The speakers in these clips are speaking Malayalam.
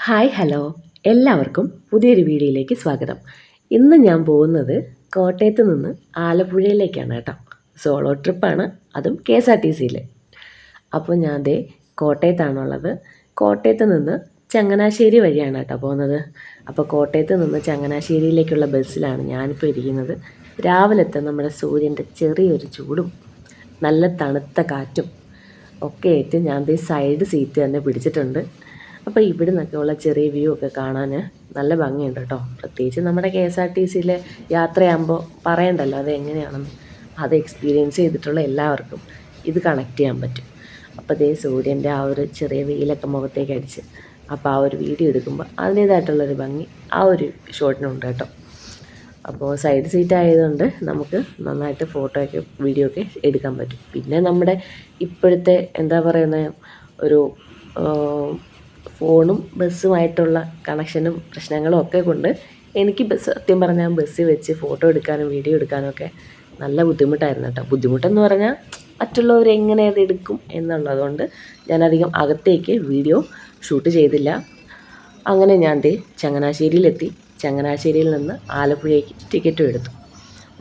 ഹായ് ഹലോ എല്ലാവർക്കും പുതിയൊരു വീഡിയോയിലേക്ക് സ്വാഗതം. ഇന്ന് ഞാൻ പോകുന്നത് കോട്ടയത്ത് നിന്ന് ആലപ്പുഴയിലേക്കാണ് കേട്ടോ. സോളോ ട്രിപ്പാണ്, അതും KSRTCയിൽ. അപ്പോൾ ഞാൻ ദേ കോട്ടയത്താണുള്ളത്. കോട്ടയത്ത് നിന്ന് ചങ്ങനാശ്ശേരി വഴിയാണ് കേട്ടോ പോകുന്നത്. അപ്പോൾ കോട്ടയത്ത് നിന്ന് ചങ്ങനാശ്ശേരിയിലേക്കുള്ള ബസ്സിലാണ് ഞാനിപ്പോൾ ഇരിക്കുന്നത്. രാവിലത്തെ നമ്മുടെ സൂര്യൻ്റെ ചെറിയൊരു ചൂടും നല്ല തണുത്ത കാറ്റും ഒക്കെ ആയിട്ട് ഞാൻ ദേ സൈഡ് സീറ്റ് തന്നെ പിടിച്ചിട്ടുണ്ട്. അപ്പോൾ ഇവിടെ നിന്നൊക്കെയുള്ള ചെറിയ വ്യൂ ഒക്കെ കാണാൻ നല്ല ഭംഗിയുണ്ട് കേട്ടോ. പ്രത്യേകിച്ച് നമ്മുടെ KSRTCയിലെ യാത്രയാകുമ്പോൾ പറയണ്ടല്ലോ അത് എങ്ങനെയാണെന്ന്. അത് എക്സ്പീരിയൻസ് ചെയ്തിട്ടുള്ള എല്ലാവർക്കും ഇത് കണക്ട് ചെയ്യാൻ പറ്റും. അപ്പോൾ അതേ സൂര്യൻ്റെ ആ ഒരു ചെറിയ വെയിലൊക്കെ മുഖത്തേക്ക് അടിച്ച് അപ്പോൾ ആ ഒരു വീഡിയോ എടുക്കുമ്പോൾ അതിൻ്റേതായിട്ടുള്ളൊരു ഭംഗി ആ ഒരു ഷോട്ടിനുണ്ട് കേട്ടോ. അപ്പോൾ സൈഡ് സീറ്റ് ആയതുകൊണ്ട് നമുക്ക് നന്നായിട്ട് ഫോട്ടോയൊക്കെ വീഡിയോ ഒക്കെ എടുക്കാൻ പറ്റും. പിന്നെ നമ്മുടെ ഇപ്പോഴത്തെ എന്താ പറയുന്നത് ഒരു ഫോണും ബസ്സുമായിട്ടുള്ള കണക്ഷനും പ്രശ്നങ്ങളും ഒക്കെ കൊണ്ട് എനിക്ക് സത്യം പറഞ്ഞാൽ ബസ്സിൽ വെച്ച് ഫോട്ടോ എടുക്കാനും വീഡിയോ എടുക്കാനും ഒക്കെ നല്ല ബുദ്ധിമുട്ടായിരുന്നു കേട്ടോ. ബുദ്ധിമുട്ടെന്ന് പറഞ്ഞാൽ മറ്റുള്ളവർ എങ്ങനെ അത് എടുക്കും എന്നുള്ളതുകൊണ്ട് ഞാനധികം അകത്തേക്ക് വീഡിയോ ഷൂട്ട് ചെയ്തില്ല. അങ്ങനെ ഞാൻ ചങ്ങനാശ്ശേരിയിലെത്തി. ചങ്ങനാശ്ശേരിയിൽ നിന്ന് ആലപ്പുഴയ്ക്ക് ടിക്കറ്റും എടുത്തു.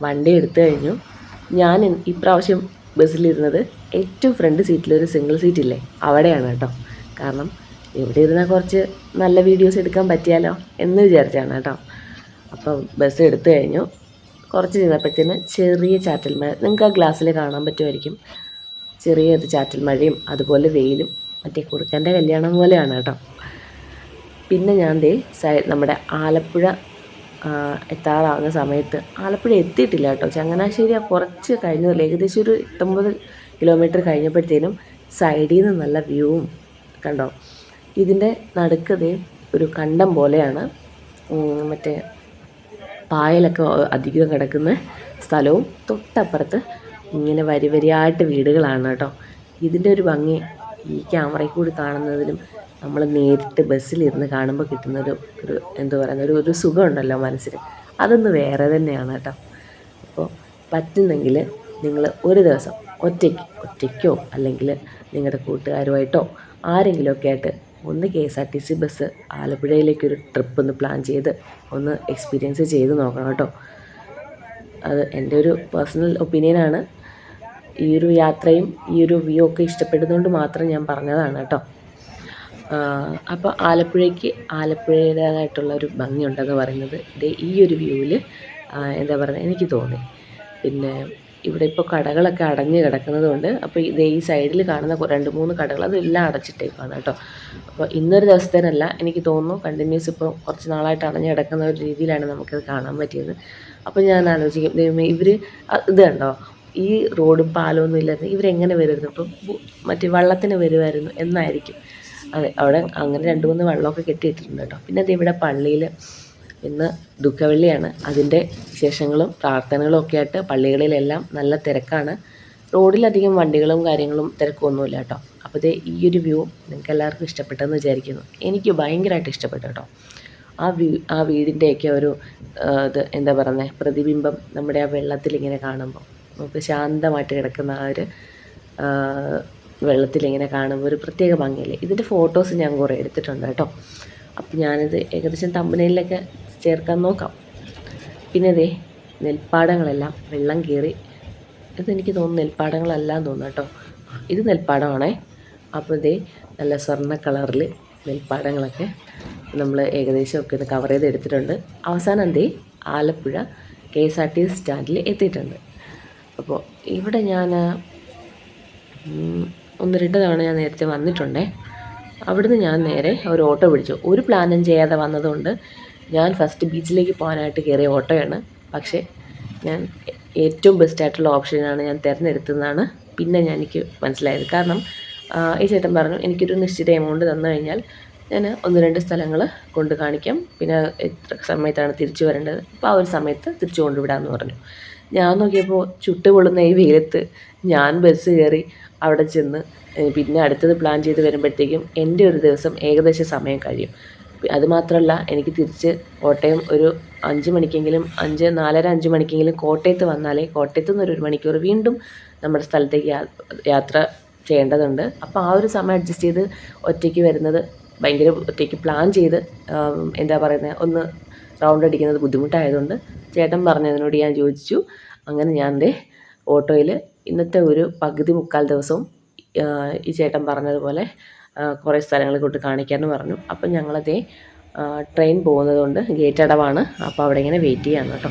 വണ്ടി എടുത്തു കഴിഞ്ഞു. ഞാൻ ഇപ്രാവശ്യം ബസ്സിലിരുന്നത് ഏറ്റവും ഫ്രണ്ട് സീറ്റിലൊരു സിംഗിൾ സീറ്റില്ലേ അവിടെയാണ് കേട്ടോ. കാരണം ഇവിടെ ഇരുന്നാൽ കുറച്ച് നല്ല വീഡിയോസ് എടുക്കാൻ പറ്റിയാലോ എന്ന് വിചാരിച്ചാണ് കേട്ടോ. അപ്പം ബസ് എടുത്തു കഴിഞ്ഞു. കുറച്ച് ചെന്നപ്പോഴത്തേന് ചെറിയ ചാറ്റൽ മഴ, നിങ്ങൾക്ക് ആ ഗ്ലാസ്സിൽ കാണാൻ പറ്റുമായിരിക്കും. ചെറിയൊരു ചാറ്റൽ മഴയും അതുപോലെ വെയിലും, മറ്റേ കുറുക്കൻ്റെ കല്യാണം പോലെയാണ് കേട്ടോ. പിന്നെ ഞാൻ നമ്മുടെ ആലപ്പുഴ എത്താറാവുന്ന സമയത്ത് ആലപ്പുഴ എത്തിയിട്ടില്ല കേട്ടോ. ചങ്ങനാശ്ശേരി കുറച്ച് കഴിഞ്ഞതല്ല, ഏകദേശം ഒരു 89 കിലോമീറ്റർ കഴിഞ്ഞപ്പോഴത്തേനും സൈഡിൽ നിന്ന് നല്ല വ്യൂവും കണ്ടോ. ഇതിൻ്റെ നടുക്കതേ ഒരു കണ്ടം പോലെയാണ്, മറ്റേ പായലൊക്കെ അധികം കിടക്കുന്ന സ്ഥലവും തൊട്ടപ്പുറത്ത് ഇങ്ങനെ വരി വരിയായിട്ട് വീടുകളാണ് കേട്ടോ. ഇതിൻ്റെ ഒരു ഭംഗി ഈ ക്യാമറയിൽ കൂടി കാണുന്നതിലും നമ്മൾ നേരിട്ട് ബസ്സിലിരുന്ന് കാണുമ്പോൾ കിട്ടുന്നൊരു എന്താ പറയുന്ന ഒരു സുഖമുണ്ടല്ലോ മനസ്സിന്, അതൊന്ന് വേറെ തന്നെയാണ് കേട്ടോ. അപ്പോൾ പറ്റുന്നെങ്കിൽ നിങ്ങൾ ഒരു ദിവസം ഒറ്റയ്ക്കോ അല്ലെങ്കിൽ നിങ്ങളുടെ കൂട്ടുകാരുമായിട്ടോ ആരെങ്കിലുമൊക്കെ ആയിട്ട് ഒന്ന് KSRTC ബസ് ആലപ്പുഴയിലേക്കൊരു ട്രിപ്പ് ഒന്ന് പ്ലാൻ ചെയ്ത് ഒന്ന് എക്സ്പീരിയൻസ് ചെയ്ത് നോക്കണം കേട്ടോ. അത് എൻ്റെ ഒരു പേഴ്സണൽ ഒപ്പീനിയനാണ്. ഈ ഒരു യാത്രയും ഈ ഒരു വ്യൂ ഒക്കെ ഇഷ്ടപ്പെടുന്നതുകൊണ്ട് മാത്രം ഞാൻ പറഞ്ഞതാണ് കേട്ടോ. അപ്പോൾ ആലപ്പുഴയുടേതായിട്ടുള്ള ഒരു ഭംഗിയുണ്ടെന്ന് പറയുന്നത് ഈ ഒരു വ്യൂവിൽ എന്താ പറയുക എനിക്ക് തോന്നി. പിന്നെ ഇവിടെ ഇപ്പോൾ കടകളൊക്കെ അടഞ്ഞ് കിടക്കുന്നത് കൊണ്ട് അപ്പോൾ ഈ സൈഡിൽ കാണുന്ന 2-3 കടകൾ അതെല്ലാം അടച്ചിട്ടേക്കാണ് കേട്ടോ. അപ്പോൾ ഇന്നൊരു ദിവസത്തേനല്ല, എനിക്ക് തോന്നുന്നു കണ്ടിന്യൂസ് ഇപ്പോൾ കുറച്ച് നാളായിട്ട് അടഞ്ഞ് കിടക്കുന്ന ഒരു രീതിയിലാണ് നമുക്കത് കാണാൻ പറ്റിയത്. അപ്പോൾ ഞാൻ ആലോചിക്കും, ദൈവമേ ഇവർ ഇത് കണ്ടോ, ഈ റോഡും പാലമൊന്നും ഇല്ലാതെ ഇവരെങ്ങനെ വരുമായിരുന്നു, ഇപ്പം മറ്റേ വള്ളത്തിന് വരുമായിരുന്നു എന്നായിരിക്കും. അതെ, അവിടെ അങ്ങനെ 2-3 വള്ളമൊക്കെ കെട്ടിയിട്ടിട്ടുണ്ട് കേട്ടോ. പിന്നെ അത് ഇവിടെ പള്ളിയിൽ ഇന്ന് ദുഃഖവെള്ളിയാണ്. അതിൻ്റെ വിശേഷങ്ങളും പ്രാർത്ഥനകളും ഒക്കെ ആയിട്ട് പള്ളികളിലെല്ലാം നല്ല തിരക്കാണ്. റോഡിലധികം വണ്ടികളും കാര്യങ്ങളും തിരക്കൊന്നുമില്ല കേട്ടോ. അപ്പോൾ ഈ ഒരു വ്യൂ നിങ്ങൾക്ക് എല്ലാവർക്കും ഇഷ്ടപ്പെട്ടെന്ന് വിചാരിക്കുന്നു. എനിക്ക് ഭയങ്കരമായിട്ട് ഇഷ്ടപ്പെട്ടു കേട്ടോ. ആ വീടിൻ്റെയൊക്കെ ഒരു ഇത് എന്താ പറയുന്നത് പ്രതിബിംബം നമ്മുടെ ആ വെള്ളത്തിലിങ്ങനെ കാണുമ്പോൾ നമുക്ക് ശാന്തമായിട്ട് കിടക്കുന്ന ആ ഒരു വെള്ളത്തിലിങ്ങനെ കാണുമ്പോൾ ഒരു പ്രത്യേക ഭംഗിയല്ലേ. ഇതിൻ്റെ ഫോട്ടോസ് ഞാൻ കുറേ എടുത്തിട്ടുണ്ട് കേട്ടോ. അപ്പോൾ ഞാനിത് ഏകദേശം തമ്പനയിലൊക്കെ ചേർക്കാൻ നോക്കാം. പിന്നെ നെൽപ്പാടങ്ങളെല്ലാം വെള്ളം കയറി, ഇതെനിക്ക് തോന്നുന്നു നെൽപ്പാടങ്ങളെല്ലാം തോന്നുന്നു കേട്ടോ. ഇത് നെൽപ്പാടമാണേ. അപ്പോൾ നല്ല സ്വർണ്ണ കളറിൽ നെൽപ്പാടങ്ങളൊക്കെ നമ്മൾ ഏകദേശമൊക്കെ ഇത് കവർ ചെയ്ത് എടുത്തിട്ടുണ്ട്. അവസാനം ആലപ്പുഴ KSRTC സ്റ്റാൻഡിൽ എത്തിയിട്ടുണ്ട്. അപ്പോൾ ഇവിടെ ഞാൻ 1-2 തവണ ഞാൻ നേരത്തെ വന്നിട്ടുണ്ടേ. അവിടുന്ന് ഞാൻ നേരെ ഒരു ഓട്ടോ പിടിച്ചു. ഒരു പ്ലാനും ചെയ്യാതെ വന്നതുകൊണ്ട് ഞാൻ ഫസ്റ്റ് ബീച്ചിലേക്ക് പോകാനായിട്ട് കയറിയ ഓട്ടോയാണ്. പക്ഷേ ഞാൻ ഏറ്റവും ബെസ്റ്റായിട്ടുള്ള ഓപ്ഷനാണ് ഞാൻ തിരഞ്ഞെടുത്തതെന്നാണ് പിന്നെ എനിക്ക് മനസ്സിലായത്. കാരണം ഈ ചേട്ടൻ പറഞ്ഞു എനിക്കൊരു നിശ്ചിത എമൗണ്ട് തന്നു കഴിഞ്ഞാൽ ഞാൻ 1-2 സ്ഥലങ്ങൾ കൊണ്ട് കാണിക്കാം, പിന്നെ എത്ര സമയത്താണ് തിരിച്ചു വരേണ്ടത് അപ്പോൾ ആ ഒരു സമയത്ത് തിരിച്ചു കൊണ്ടുവിടാമെന്ന് പറഞ്ഞു. ഞാൻ നോക്കിയപ്പോൾ ചുട്ടുപൊള്ളുന്ന ഈ വെയിലത്ത് ഞാൻ ബസ് കയറി അവിടെ ചെന്ന് പിന്നെ അടുത്തത് പ്ലാൻ ചെയ്ത് വരുമ്പോഴത്തേക്കും എൻ്റെ ഒരു ദിവസം ഏകദേശം സമയം കഴിയും. അതുമാത്രമല്ല എനിക്ക് തിരിച്ച് കോട്ടയം ഒരു 5 മണിക്കെങ്കിലും 4:30-5 മണിക്കെങ്കിലും കോട്ടയത്ത് വന്നാലേ കോട്ടയത്ത് നിന്ന് 1 മണിക്കൂർ വീണ്ടും നമ്മുടെ സ്ഥലത്തേക്ക് യാത്ര ചെയ്യേണ്ടതുണ്ട്. അപ്പോൾ ആ ഒരു സമയം അഡ്ജസ്റ്റ് ചെയ്ത് ഒറ്റയ്ക്ക് വരുന്നത് ഭയങ്കര ഒറ്റയ്ക്ക് പ്ലാൻ ചെയ്ത് എന്താ പറയുന്നത് ഒന്ന് റൗണ്ട് അടിക്കുന്നത് ബുദ്ധിമുട്ടായതുകൊണ്ട് ചേട്ടൻ പറഞ്ഞതിനോട് ഞാൻ യോജിച്ചു. അങ്ങനെ ഞാൻ ദേ ഓട്ടോയിൽ ഇന്നത്തെ ഒരു പകുതി മുക്കാൽ ദിവസവും ഈ ചേട്ടൻ പറഞ്ഞതുപോലെ കുറേ സ്ഥലങ്ങൾ കൊണ്ട് കാണിക്കാമെന്ന് പറഞ്ഞു. അപ്പം ഞങ്ങളതേ ട്രെയിൻ പോകുന്നത് കൊണ്ട് ഗേറ്റ് അടവാണ്, അപ്പോൾ അവിടെ ഇങ്ങനെ വെയിറ്റ് ചെയ്യാണ് കേട്ടോ.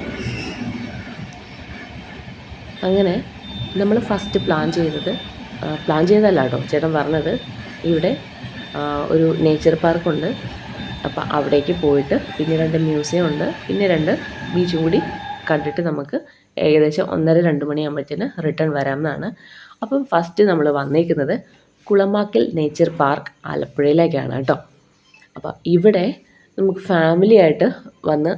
അങ്ങനെ നമ്മൾ ഫസ്റ്റ് പ്ലാൻ ചെയ്തതല്ല കേട്ടോ, ചേട്ടൻ പറഞ്ഞത് ഇവിടെ ഒരു നേച്ചർ പാർക്കുണ്ട്, അപ്പോൾ അവിടേക്ക് പോയിട്ട് പിന്നെ 2 മ്യൂസിയം ഉണ്ട്, പിന്നെ 2 ബീച്ചും കൂടി കണ്ടിട്ട് നമുക്ക് ഏകദേശം 1:30-2 മണിയാകുമ്പോഴത്തേന് റിട്ടേൺ വരാമെന്നാണ്. അപ്പം ഫസ്റ്റ് നമ്മൾ വന്നേക്കുന്നത് കുളമാക്കൽ നേച്ചർ പാർക്ക് ആലപ്പുഴയിലേക്കാണ് കേട്ടോ. അപ്പോൾ ഇവിടെ നമുക്ക് ഫാമിലി ആയിട്ട് വന്ന്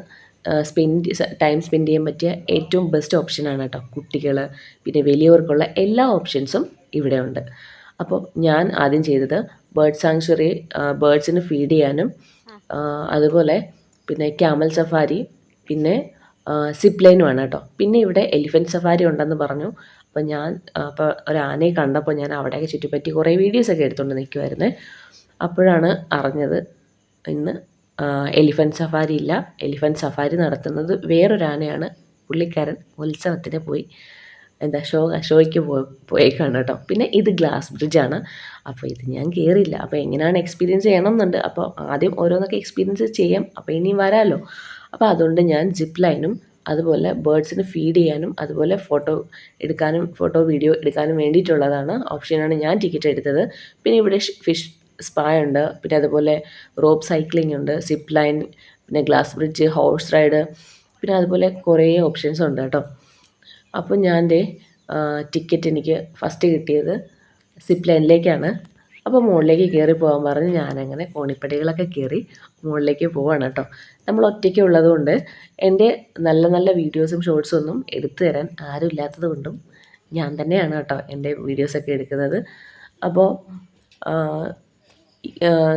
ടൈം സ്പെൻഡ് ചെയ്യാൻ പറ്റിയ ഏറ്റവും ബെസ്റ്റ് ഓപ്ഷനാണ് കേട്ടോ. കുട്ടികൾ പിന്നെ വലിയവർക്കുള്ള എല്ലാ ഓപ്ഷൻസും ഇവിടെ ഉണ്ട്. അപ്പോൾ ഞാൻ ആദ്യം ചെയ്തത് ബേർഡ് സാങ്ച്വറി, ബേർഡ്സിന് ഫീഡ് ചെയ്യാനും അതുപോലെ പിന്നെ ക്യാമൽ സഫാരി, പിന്നെ സിപ്പ് ലൈനുമാണ് കേട്ടോ. പിന്നെ ഇവിടെ എലിഫൻറ്റ് സഫാരി ഉണ്ടെന്ന് പറഞ്ഞു. അപ്പോൾ ഒരു ആനയെ കണ്ടപ്പോൾ ഞാൻ അവിടെയൊക്കെ ചുറ്റിപ്പറ്റി കുറേ വീഡിയോസൊക്കെ എടുത്തുകൊണ്ട് നിൽക്കുമായിരുന്നേ. അപ്പോഴാണ് അറിഞ്ഞത് ഇന്ന് എലിഫൻറ്റ് സഫാരി ഇല്ല. എലിഫൻറ്റ് സഫാരി നടത്തുന്നത് വേറൊരു ആനയാണ്. പുള്ളിക്കാരൻ ഉത്സവത്തിന് പോയി ഷോയ്ക്ക് പോയേക്കാണ് കേട്ടോ. പിന്നെ ഇത് ഗ്ലാസ് ബ്രിഡ്ജാണ്. അപ്പോൾ ഇത് ഞാൻ കയറിയില്ല. അപ്പോൾ എങ്ങനെയാണ് എക്സ്പീരിയൻസ് ചെയ്യണം എന്നുണ്ട്. അപ്പോൾ ആദ്യം ഓരോന്നൊക്കെ എക്സ്പീരിയൻസ് ചെയ്യാം, അപ്പോൾ ഇനിയും വരാമല്ലോ. അപ്പോൾ അതുകൊണ്ട് ഞാൻ സിപ്പ് ലൈനും അതുപോലെ ബേർഡ്സിന് ഫീഡ് ചെയ്യാനും അതുപോലെ വീഡിയോ എടുക്കാനും വേണ്ടിയിട്ടുള്ളതാണ് ഓപ്ഷനാണ് ഞാൻ ടിക്കറ്റ് എടുത്തത്. പിന്നെ ഇവിടെ ഫിഷ് സ്പാ ഉണ്ട്, പിന്നെ അതുപോലെ റോപ്പ് സൈക്ലിംഗ് ഉണ്ട്, സിപ്പ് ലൈൻ, പിന്നെ ഗ്ലാസ് ബ്രിഡ്ജ്, ഹോഴ്സ് റൈഡ്, പിന്നെ അതുപോലെ കുറേ ഓപ്ഷൻസ് ഉണ്ട് കേട്ടോ. അപ്പോൾ ഞാൻ ടിക്കറ്റ് എനിക്ക് ഫസ്റ്റ് കിട്ടിയത് സിപ്പ് ലൈനിലേക്കാണ്. അപ്പോൾ മുകളിലേക്ക് കയറി പോകാൻ പറഞ്ഞ് ഞാനങ്ങനെ കോണിപ്പടികളൊക്കെ കയറി മുകളിലേക്ക് പോവാണ് കേട്ടോ. നമ്മൾ ഒറ്റയ്ക്ക് ഉള്ളതുകൊണ്ട് എൻ്റെ നല്ല നല്ല വീഡിയോസും ഷോർട്സും ഒന്നും എടുത്തു തരാൻ ആരും ഇല്ലാത്തത് കൊണ്ടും ഞാൻ തന്നെയാണ് കേട്ടോ എൻ്റെ വീഡിയോസൊക്കെ എടുക്കുന്നത്. അപ്പോൾ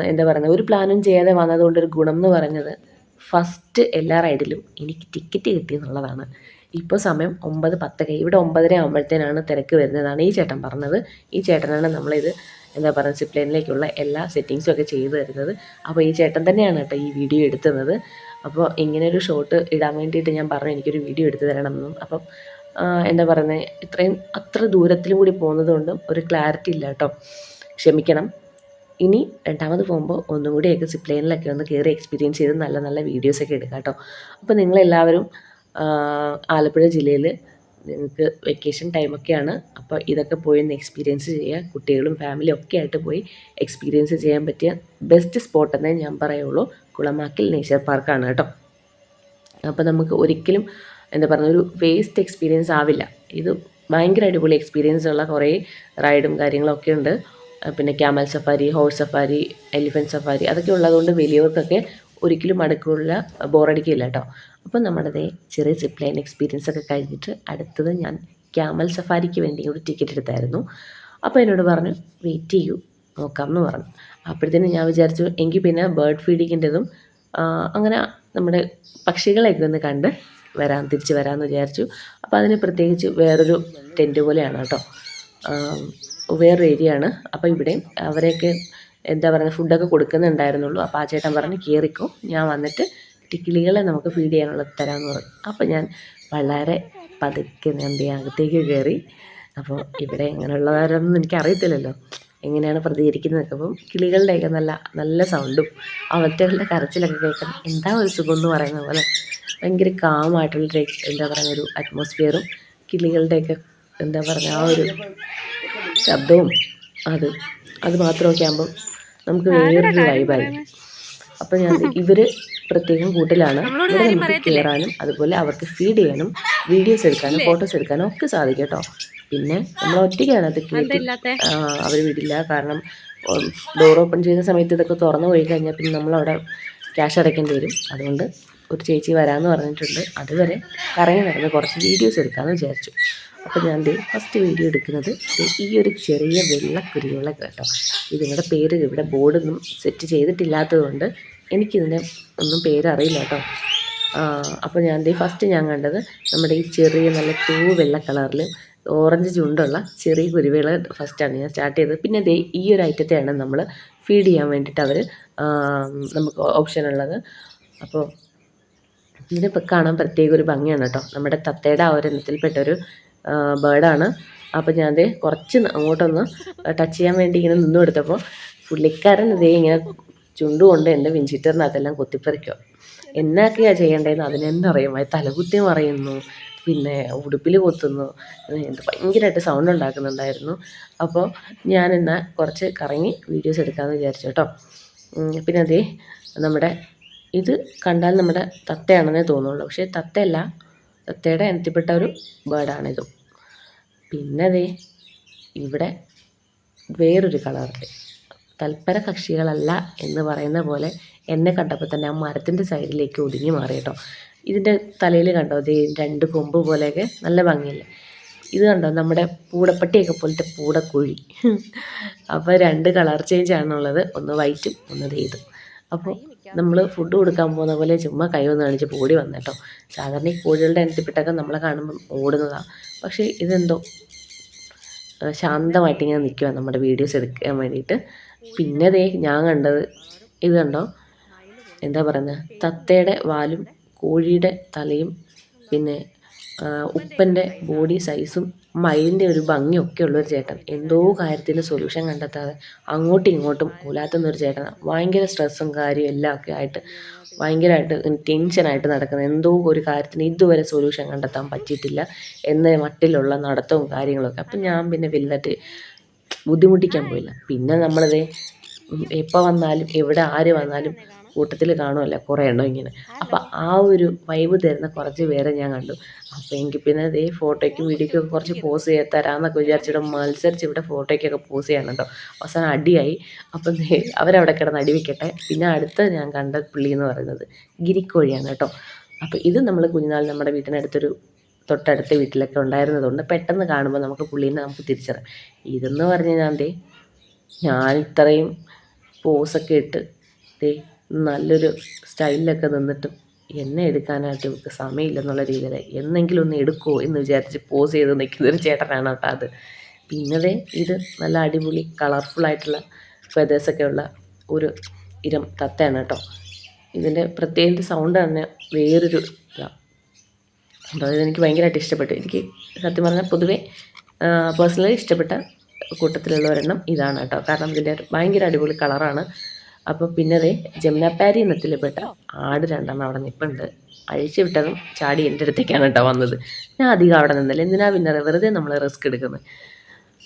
എന്താ പറയുന്നത്, ഒരു പ്ലാനും ചെയ്യാതെ വന്നതുകൊണ്ടൊരു ഗുണം എന്ന് പറഞ്ഞത് ഫസ്റ്റ് എല്ലാ റൈഡിലും എനിക്ക് ടിക്കറ്റ് കിട്ടിയെന്നുള്ളതാണ്. ഇപ്പോൾ സമയം 9:10 ഇവിടെ 9:30 ആകുമ്പോഴത്തേനാണ് തിരക്ക് വരുന്നതാണ് ഈ ചേട്ടൻ പറഞ്ഞത്. ഈ ചേട്ടനാണ് നമ്മളിത് എന്താ പറയുക സിപ്പ് ലൈനിലേക്കുള്ള എല്ലാ സെറ്റിങ്സും ഒക്കെ ചെയ്തു തരുന്നത്. അപ്പോൾ ഈ ചേട്ടൻ തന്നെയാണ് കേട്ടോ ഈ വീഡിയോ എടുത്തുന്നത്. അപ്പോൾ ഇങ്ങനെയൊരു ഷോട്ട് ഇടാൻ വേണ്ടിയിട്ട് ഞാൻ പറഞ്ഞു എനിക്കൊരു വീഡിയോ എടുത്തു തരണമെന്നും. അപ്പം എന്താ പറയുന്നത്, അത്ര ദൂരത്തിലും കൂടി പോകുന്നത് കൊണ്ടും ഒരു ക്ലാരിറ്റി ഇല്ല കേട്ടോ, ക്ഷമിക്കണം. ഇനി രണ്ടാമത് പോകുമ്പോൾ ഒന്നും കൂടിയൊക്കെ സിപ്പ് ലൈനിലൊക്കെ ഒന്ന് കയറി എക്സ്പീരിയൻസ് ചെയ്ത് നല്ല നല്ല വീഡിയോസൊക്കെ എടുക്കാം കേട്ടോ. അപ്പോൾ നിങ്ങളെല്ലാവരും ആലപ്പുഴ ജില്ലയിൽ നിങ്ങൾക്ക് വെക്കേഷൻ ടൈമൊക്കെയാണ്. അപ്പോൾ ഇതൊക്കെ പോയി ഒന്ന് എക്സ്പീരിയൻസ് ചെയ്യുക. കുട്ടികളും ഫാമിലിയും ഒക്കെ ആയിട്ട് പോയി എക്സ്പീരിയൻസ് ചെയ്യാൻ പറ്റിയ ബെസ്റ്റ് സ്പോട്ട് എന്നേ ഞാൻ പറയുള്ളൂ. കുളമാക്കൽ നേച്ചർ പാർക്കാണ് കേട്ടോ. അപ്പോൾ നമുക്ക് ഒരിക്കലും എന്താ പറയുക ഒരു വേസ്റ്റ് എക്സ്പീരിയൻസ് ആവില്ല. ഇത് ഭയങ്കര അടിപൊളി എക്സ്പീരിയൻസ് ഉള്ള കുറേ റൈഡും കാര്യങ്ങളൊക്കെ ഉണ്ട്. പിന്നെ camel safari, horse safari, elephant safari അതൊക്കെ ഉള്ളതുകൊണ്ട് വലിയവർക്കൊക്കെ ഒരിക്കലും ബോറടിക്കില്ല കേട്ടോ. അപ്പോൾ നമ്മുടെ ചെറിയ സിപ്പ് ലൈൻ എക്സ്പീരിയൻസ് ഒക്കെ കഴിഞ്ഞിട്ട് അടുത്തത് ഞാൻ ക്യാമൽ സഫാരിക്ക് വേണ്ടി കൂടി ടിക്കറ്റ് എടുത്തായിരുന്നു. അപ്പോൾ എന്നോട് പറഞ്ഞു വെയിറ്റ് ചെയ്യൂ നോക്കാം എന്ന് പറഞ്ഞു. അപ്പോഴത്തേനും ഞാൻ വിചാരിച്ചു എങ്കിൽ പിന്നെ ബേർഡ് ഫീഡിങ്ങിൻ്റെതും അങ്ങനെ നമ്മുടെ പക്ഷികളെയൊക്കെ ഒന്ന് കണ്ട് തിരിച്ച് വരാമെന്ന് വിചാരിച്ചു. അപ്പോൾ അതിന് പ്രത്യേകിച്ച് വേറൊരു ടെൻറ്റ് പോലെയാണ് കേട്ടോ, വേറൊരു ഏരിയ ആണ്. അപ്പോൾ ഇവിടെയും അവരെയൊക്കെ എന്താ പറയുക ഫുഡൊക്കെ കൊടുക്കുന്നുണ്ടായിരുന്നുള്ളൂ. അപ്പോൾ ആ ചേട്ടൻ പറഞ്ഞ് കയറിക്കോ, ഞാൻ വന്നിട്ട് കിളികളെ നമുക്ക് ഫീഡ് ചെയ്യാനുള്ളത് തരാമെന്ന് പറഞ്ഞു. അപ്പോൾ ഞാൻ വളരെ പതുക്കെ അകത്തേക്ക് കയറി. അപ്പോൾ ഇവിടെ എങ്ങനെയുള്ളതാരെന്നൊന്നും എനിക്കറിയത്തില്ലല്ലോ, എങ്ങനെയാണ് പ്രതികരിക്കുന്നതൊക്കെ. അപ്പം കിളികളുടെയൊക്കെ നല്ല നല്ല സൗണ്ടും അവറ്റകളുടെ കരച്ചിലൊക്കെ കേൾക്കാൻ എന്താ ഒരു സുഖം എന്ന് പറയുന്ന പോലെ ഭയങ്കര കാമായിട്ടുള്ളൊരു എന്താ പറയുക ഒരു അറ്റ്മോസ്ഫിയറും കിളികളുടെയൊക്കെ എന്താ പറയുക ആ ഒരു ശബ്ദവും അത് മാത്രമൊക്കെ ആകുമ്പം നമുക്ക് വേറൊരു വൈബായിരിക്കും. അപ്പോൾ ഇവർ പ്രത്യേകം കൂട്ടിലാണ്. ഇവിടെ നമുക്ക് കയറാനും അതുപോലെ അവർക്ക് ഫീഡ് ചെയ്യാനും വീഡിയോസ് എടുക്കാനും ഫോട്ടോസ് എടുക്കാനും ഒക്കെ സാധിക്കും കേട്ടോ. പിന്നെ നമ്മൾ ഒറ്റയ്ക്ക് അതിനകത്ത് കയറ്റി അവർ വിടില്ല. കാരണം ഡോർ ഓപ്പൺ ചെയ്യുന്ന സമയത്ത് ഇതൊക്കെ തുറന്നു പോയി കഴിഞ്ഞാൽ പിന്നെ നമ്മളവിടെ ക്യാഷ് അടയ്ക്കേണ്ടി വരും. അതുകൊണ്ട് ഒരു ചേച്ചി വരാമെന്ന് പറഞ്ഞിട്ടുണ്ട്. അതുവരെ കറങ്ങി നടന്ന് കുറച്ച് വീഡിയോസ് എടുക്കാമെന്ന് വിചാരിച്ചു. അപ്പോൾ ഞാൻ ഫസ്റ്റ് വീഡിയോ എടുക്കുന്നത് ഈ ഒരു ചെറിയ വെള്ളക്കുരുവികളെ കേട്ടോ. ഇതിങ്ങളുടെ പേര് ഇവിടെ ബോർഡൊന്നും സെറ്റ് ചെയ്തിട്ടില്ലാത്തത് കൊണ്ട് എനിക്കിതിൻ്റെ ഒന്നും പേരറിയില്ല കേട്ടോ. അപ്പോൾ ഞാൻ ഫസ്റ്റ് ഞാൻ കണ്ടത് നമ്മുടെ ഈ ചെറിയ നല്ല വെള്ള കളറിൽ ഓറഞ്ച് ചുണ്ടുള്ള ചെറിയ കുരുവികൾ ഫസ്റ്റാണ് ഞാൻ സ്റ്റാർട്ട് ചെയ്തത്. പിന്നെ ഈ ഒരു ഐറ്റത്തെയാണ് നമ്മൾ ഫീഡ് ചെയ്യാൻ വേണ്ടിയിട്ട് അവർ നമുക്ക് ഓപ്ഷൻ ഉള്ളത്. അപ്പോൾ ഇതിനിപ്പോൾ കാണാൻ പ്രത്യേക ഒരു ഭംഗിയാണ് കേട്ടോ. നമ്മുടെ തത്തയുടെ ആ ഒരു ഇനത്തിൽപ്പെട്ടൊരു ബേർഡാണ്. അപ്പോൾ ഞാൻ ദേ കുറച്ച് അങ്ങോട്ടൊന്ന് ടച്ച് ചെയ്യാൻ വേണ്ടി ഇങ്ങനെ നിന്ന് കൊടുത്തപ്പോൾ പുള്ളിക്കാരൻ ഇതേ ഇങ്ങനെ ചുണ്ടുകൊണ്ട് എൻ്റെ വിൻഷീറ്ററിനകത്തെല്ലാം കുത്തിപ്പറിക്കുക. എന്നൊക്കെയാണ് ചെയ്യേണ്ടതെന്ന് അതിനെന്നെ അറിയാം. തലകുത്തി മറിയുന്നു, പിന്നെ ഉടുപ്പിൽ കൊത്തുന്നു, എന്ത് ഭയങ്കരമായിട്ട് സൗണ്ട് ഉണ്ടാക്കുന്നുണ്ടായിരുന്നു. അപ്പോൾ ഞാൻ എന്നാൽ കുറച്ച് കറങ്ങി വീഡിയോസ് എടുക്കാമെന്ന് വിചാരിച്ചു കേട്ടോ. പിന്നെ അതേ നമ്മുടെ ഇത് കണ്ടാൽ നമ്മുടെ തത്തയാണെന്നേ തോന്നുള്ളൂ, പക്ഷേ തത്തയല്ല, തത്തയുടെ ഇനത്തിൽപ്പെട്ട ഒരു ബേർഡാണിതും. പിന്നെ അതേ ഇവിടെ വേറൊരു കളറുണ്ട്. തൽപര കക്ഷികളല്ല എന്ന് പറയുന്ന പോലെ എന്നെ കണ്ടപ്പോൾ തന്നെ ആ മരത്തിൻ്റെ സൈഡിലേക്ക് ഒതുങ്ങി മാറി കേട്ടോ. ഇതിൻ്റെ തലയിൽ കണ്ടോ അതേ 2 കൊമ്പ് പോലെയൊക്കെ നല്ല ഭംഗിയല്ലേ. ഇത് കണ്ടോ നമ്മുടെ പൂടപ്പട്ടിയൊക്കെ പോലത്തെ പൂടക്കുഴി. അപ്പോൾ 2 കളർ ചേഞ്ച് ആണുള്ളത്, ഒന്ന് വൈറ്റും ഒന്ന് ഇതും. അപ്പോൾ നമ്മൾ ഫുഡ് കൊടുക്കാൻ പോകുന്ന പോലെ ചുമ്മാ കൈ വന്ന് കാണിച്ച് ഓടി വന്നു കേട്ടോ. സാധാരണ ഈ കോഴികളുടെ ഇനത്തിൽപ്പെട്ടൊക്കെ നമ്മളെ കാണുമ്പം ഓടുന്നതാണ്, പക്ഷേ ഇതെന്തോ ശാന്തമായിട്ടിങ്ങനെ നിൽക്കുക നമ്മുടെ വീഡിയോസ് എടുക്കാൻ വേണ്ടിയിട്ട്. പിന്നെ ദേ ഞാൻ കണ്ടത് ഇത് കണ്ടോ, എന്താ പറയുന്നത്, തത്തയുടെ വാലും കോഴിയുടെ തലയും പിന്നെ ഉപ്പൻ്റെ ബോഡി സൈസും മയിലിൻ്റെ ഒരു ഭംഗിയൊക്കെ ഉള്ളൊരു ചേട്ടൻ എന്തോ കാര്യത്തിന് സൊല്യൂഷൻ കണ്ടെത്താതെ അങ്ങോട്ടും ഇങ്ങോട്ടും ഉലാത്തുന്നൊരു ചേട്ടനാണ്. ഭയങ്കര സ്ട്രെസ്സും കാര്യവും എല്ലാം ഒക്കെ ആയിട്ട് ഭയങ്കരമായിട്ട് ടെൻഷനായിട്ട് നടക്കുന്നത്, എന്തോ ഒരു കാര്യത്തിന് ഇതുവരെ സൊല്യൂഷൻ കണ്ടെത്താൻ പറ്റിയിട്ടില്ല എന്ന മട്ടിലുള്ള നടത്തവും കാര്യങ്ങളൊക്കെ. അപ്പം ഞാൻ പിന്നെ വലുതായിട്ട് ബുദ്ധിമുട്ടിക്കാൻ പോയില്ല. പിന്നെ നമ്മളത് എപ്പോൾ വന്നാലും എവിടെ ആര് വന്നാലും കൂട്ടത്തിൽ കാണുമല്ലോ കുറേ എണ്ണം ഇങ്ങനെ. അപ്പോൾ ആ ഒരു വൈബ് തരുന്ന കുറച്ച് പേരെ ഞാൻ കണ്ടു. അപ്പോൾ എനിക്ക് പിന്നെ അതേ ഫോട്ടോയ്ക്കും വീഡിയോയ്ക്കൊക്കെ കുറച്ച് പോസ് ചെയ്യാൻ തരാമെന്നൊക്കെ വിചാരിച്ചിട്ട് മത്സരിച്ച് ഇവിടെ ഫോട്ടോയ്ക്കൊക്കെ പോസ് ചെയ്യണം കേട്ടോ. അവസാനം അടിയായി. അപ്പം അവരവിടെ കിടന്ന് അടി വയ്ക്കട്ടെ. പിന്നെ അടുത്ത ഞാൻ കണ്ട പുള്ളി എന്ന് പറയുന്നത് ഗിരിക്കോഴിയാണ് കേട്ടോ. അപ്പോൾ ഇത് നമ്മൾ കുഞ്ഞുനാൾ നമ്മുടെ വീട്ടിനടുത്തൊരു തൊട്ടടുത്ത വീട്ടിലൊക്കെ ഉണ്ടായിരുന്നതുകൊണ്ട് പെട്ടെന്ന് കാണുമ്പോൾ നമുക്ക് പുള്ളീനെ നമുക്ക് തിരിച്ചറിയാം. ഇതെന്ന് പറഞ്ഞു കഴിഞ്ഞാൽ ഞാൻ ഇത്രയും പോസൊക്കെ ഇട്ട് നല്ലൊരു സ്റ്റൈലിലൊക്കെ നിന്നിട്ടും എന്നെ എടുക്കാനായിട്ട് ഇവർക്ക് സമയമില്ലെന്നുള്ള രീതിയിൽ എന്നെങ്കിലും ഒന്ന് എടുക്കുമോ എന്ന് വിചാരിച്ച് പോസ് ചെയ്ത് നിൽക്കുന്നൊരു ചേട്ടനാണ് കേട്ടോ അത്. പിന്നെ ഇത് നല്ല അടിപൊളി കളർഫുള്ളായിട്ടുള്ള ഫെതേഴ്സൊക്കെ ഉള്ള ഒരു ഇനം തത്തയാണ് കേട്ടോ. ഇതിൻ്റെ പ്രത്യേകിച്ച് സൗണ്ട് തന്നെ വേറൊരു ഇതാണ്. അപ്പോൾ അതെനിക്ക് ഭയങ്കരമായിട്ട് ഇഷ്ടപ്പെട്ടു. എനിക്ക് സത്യം പറഞ്ഞാൽ പൊതുവേ പേഴ്സണലി ഇഷ്ടപ്പെട്ട കൂട്ടത്തിലുള്ള ഒരെണ്ണം ഇതാണ് കേട്ടോ. കാരണം ഇതിൻ്റെ ഭയങ്കര അടിപൊളി കളറാണ്. അപ്പോൾ പിന്നെ ജമുനാപ്പാരി ഇനത്തിൽപ്പെട്ട ആട് 2 അവിടെ നിൽപ്പുണ്ട്. അഴിച്ചു വിട്ടതും ചാടി എൻ്റെ അടുത്തേക്കാണ് കേട്ടോ വന്നത്. ഞാൻ അധികം അവിടെ നിന്നല്ല, എന്തിനാ പിന്നെ വെറുതെ നമ്മൾ റിസ്ക് എടുക്കുന്നത്,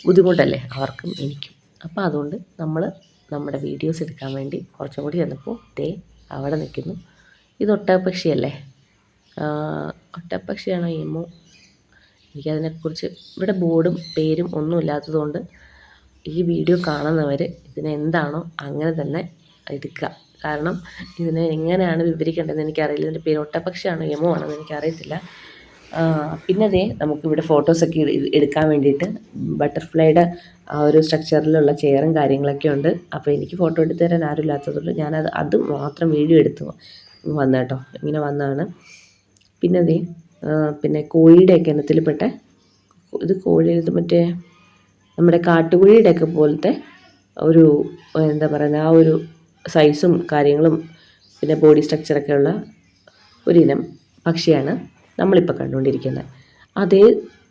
ബുദ്ധിമുട്ടല്ലേ അവർക്കും എനിക്കും. അപ്പോൾ അതുകൊണ്ട് നമ്മൾ നമ്മുടെ വീഡിയോസ് എടുക്കാൻ വേണ്ടി കുറച്ചും കൂടി ചെന്നപ്പോൾ അവിടെ നിൽക്കുന്നു. ഇത് ഒട്ടകപ്പക്ഷിയല്ലേ, ഒട്ടകപ്പക്ഷിയാണോ എമോ, എനിക്കതിനെക്കുറിച്ച് ഇവിടെ ബോർഡും പേരും ഒന്നും ഇല്ലാത്തതുകൊണ്ട് ഈ വീഡിയോ കാണുന്നവർ ഇതിനെന്താണോ അങ്ങനെ തന്നെ എടുക്കുക. കാരണം ഇതിനെ എങ്ങനെയാണ് വിവരിക്കേണ്ടതെന്ന് എനിക്കറിയില്ല. ഇതിൻ്റെ പേര് ഒട്ടകപ്പക്ഷിയാണോ എമോ ആണെന്ന് എനിക്കറിയത്തില്ല. പിന്നെ നമുക്കിവിടെ ഫോട്ടോസൊക്കെ എടുക്കാൻ വേണ്ടിയിട്ട് ബട്ടർഫ്ലൈയുടെ ആ ഒരു സ്ട്രക്ചറിലുള്ള ചെയറും കാര്യങ്ങളൊക്കെ ഉണ്ട്. അപ്പോൾ എനിക്ക് ഫോട്ടോ എടുത്ത് തരാൻ ആരും ഇല്ലാത്തതുകൊണ്ട് ഞാനത് അത് മാത്രം വീഡിയോ എടുത്ത് വന്ന കേട്ടോ, ഇങ്ങനെ വന്നതാണ്. പിന്നെ പിന്നെ കോഴിയുടെയൊക്കെ ഇനത്തിൽപ്പെട്ട ഇത് ഇത് മറ്റേ നമ്മുടെ കാട്ടുകോഴിയുടെയൊക്കെ പോലത്തെ ഒരു എന്താ പറയുന്നത് ആ ഒരു സൈസും കാര്യങ്ങളും പിന്നെ ബോഡി സ്ട്രക്ചറൊക്കെ ഉള്ള ഒരിനം പക്ഷിയാണ് നമ്മളിപ്പോൾ കണ്ടുകൊണ്ടിരിക്കുന്നത്. അതേ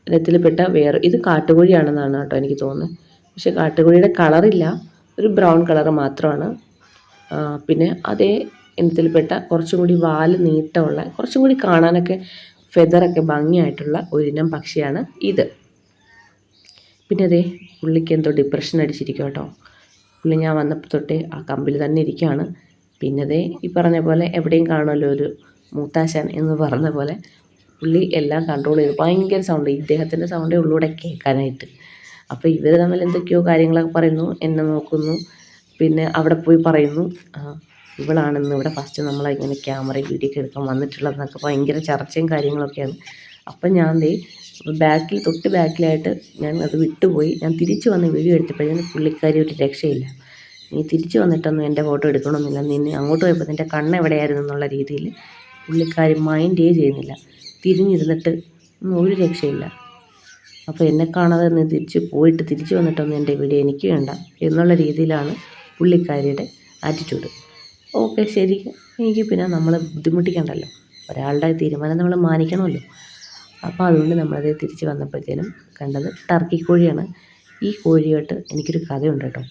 ഇനത്തിൽപ്പെട്ട വേറെ ഇത് കാട്ടുകോഴിയാണെന്നാണ് കേട്ടോ എനിക്ക് തോന്നുന്നത്. പക്ഷേ കാട്ടുകോഴിയുടെ കളറില്ല, ഒരു ബ്രൗൺ കളറ് മാത്രമാണ്. പിന്നെ അതേ ഇനത്തിൽപ്പെട്ട കുറച്ചും കൂടി വാല് നീട്ടമുള്ള കുറച്ചും കൂടി കാണാനൊക്കെ ഫെദറൊക്കെ ഭംഗിയായിട്ടുള്ള ഒരിനം പക്ഷിയാണ് ഇത്. പിന്നെ പുള്ളിക്ക് എന്തോ ഡിപ്രഷൻ അടിച്ചിരിക്കും കേട്ടോ. പുള്ളി ഞാൻ വന്നപ്പോൾ തൊട്ടേ ആ കമ്പിൽ തന്നെ ഇരിക്കുകയാണ്. പിന്നെ ഈ പറഞ്ഞ പോലെ എവിടെയും കാണുമല്ലോ ഒരു മൂത്താശാൻ എന്ന് പറഞ്ഞ പോലെ പുള്ളി എല്ലാം കൺട്രോൾ ചെയ്തു. ഭയങ്കര സൗണ്ട്, ഇദ്ദേഹത്തിൻ്റെ സൗണ്ടേ ഉള്ളൂടെ കേൾക്കാനായിട്ട്. അപ്പോൾ ഇവർ തമ്മിൽ എന്തൊക്കെയോ കാര്യങ്ങളൊക്കെ പറയുന്നു, എന്നെ നോക്കുന്നു, പിന്നെ അവിടെ പോയി പറയുന്നു ഇവളാണെന്ന് ഇവിടെ ഫസ്റ്റ് നമ്മളിങ്ങനെ ക്യാമറയും വീഡിയോ ഒക്കെ എടുക്കാൻ വന്നിട്ടുള്ളതെന്നൊക്കെ ഭയങ്കര ചർച്ചയും കാര്യങ്ങളൊക്കെയാണ്. അപ്പം ഞാൻ തൊട്ട് ബാക്കിലായിട്ട് ഞാൻ അത് വിട്ടുപോയി. ഞാൻ തിരിച്ച് വന്ന് വീഡിയോ എടുത്തപ്പോഴത്തേന് പുള്ളിക്കാരി ഒരു രക്ഷയില്ല. നീ തിരിച്ച് വന്നിട്ടൊന്നും എൻ്റെ ഫോട്ടോ എടുക്കണമെന്നില്ല, നിന്നെ അങ്ങോട്ട് പോയപ്പോൾ നിൻ്റെ കണ്ണ് എവിടെയായിരുന്നു എന്നുള്ള രീതിയിൽ പുള്ളിക്കാരി മൈൻഡേ ചെയ്യുന്നില്ല. തിരിഞ്ഞിരുന്നിട്ട് ഒരു രക്ഷയില്ല. അപ്പോൾ എന്നെ കാണാതെ നീ തിരിച്ച് വന്നിട്ടൊന്നും എൻ്റെ വീഡിയോ എനിക്ക് വേണ്ട എന്നുള്ള രീതിയിലാണ് പുള്ളിക്കാരിയുടെ ആറ്റിറ്റ്യൂഡ്. ഓക്കെ ശരി, എനിക്ക് പിന്നെ നമ്മൾ ബുദ്ധിമുട്ടിക്കണ്ടല്ലോ, ഒരാളുടെ തീരുമാനം നമ്മൾ മാനിക്കണമല്ലോ. അപ്പോൾ അതുകൊണ്ട് നമ്മളത് തിരിച്ച് വന്നപ്പോഴത്തേനും കണ്ടത് ടർക്കി കോഴിയാണ്. ഈ കോഴിയായിട്ട് എനിക്കൊരു കഥയുണ്ട് കേട്ടോ.